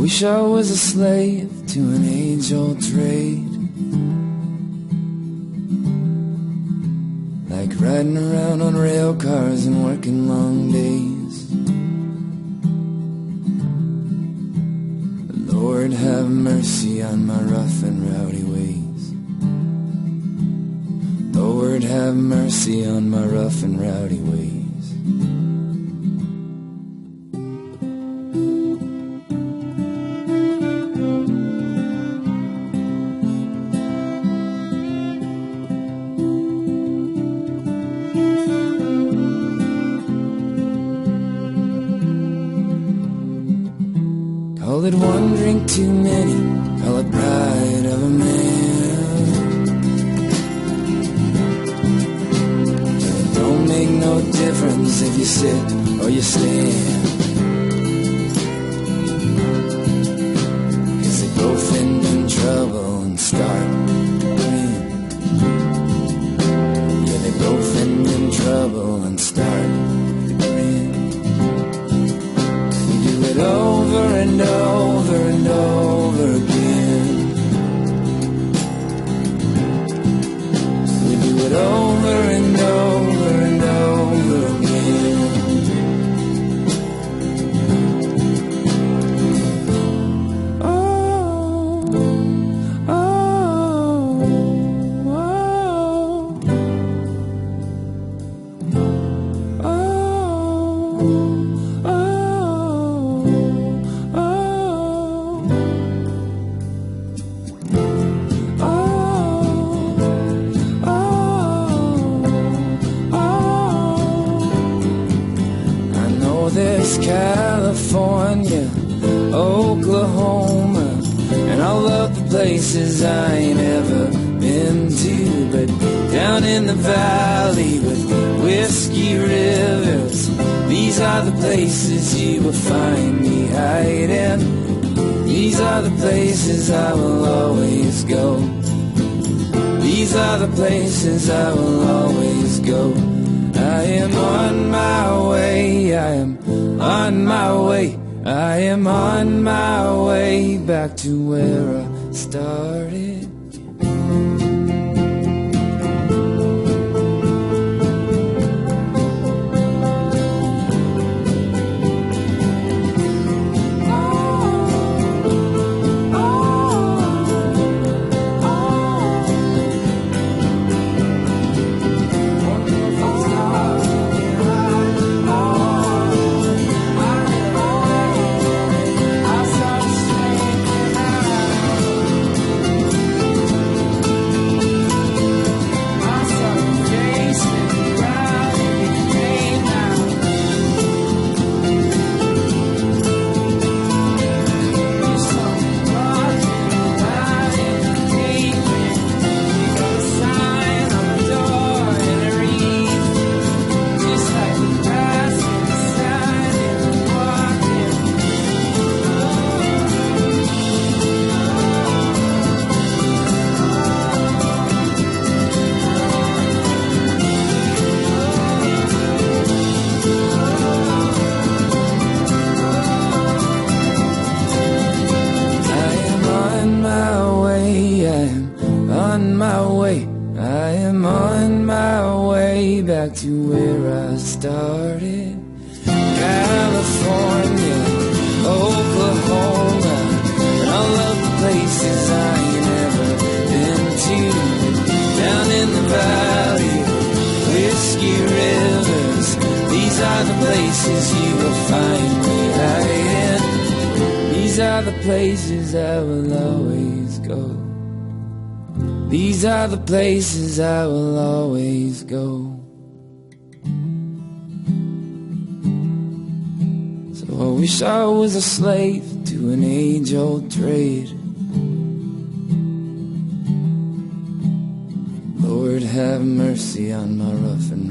wish I was a slave to an age-old trade, like riding around on rail cars and working long days. Lord, have mercy on my rough and rowdy ways. Lord, have mercy on my rough and rowdy ways. Call it one drink too many, call it pride of a man. It don't make no difference if you sit or you stand, 'cause they both end in trouble and start again. Yeah, they both end in trouble and start again. We do it over and over and over again. We do it over and over and over again. Oh, oh, oh, oh, oh. There's California, Oklahoma, and all of the places I ain't ever been to. But down in the valley with whiskey rivers, these are the places you will find me hiding. These are the places I will always go. These are the places I will always go. I am on my way, I am on my way, I am on my way back to where I started. I am on my way back to where I started. California, Oklahoma, and all of the places I ain't never been to. Down in the valley, whiskey rivers, these are the places you will find me hiding. These are the places I will always go. These are the places I will always go. So I wish I was a slave to an age-old trade. Lord, have mercy on my rough and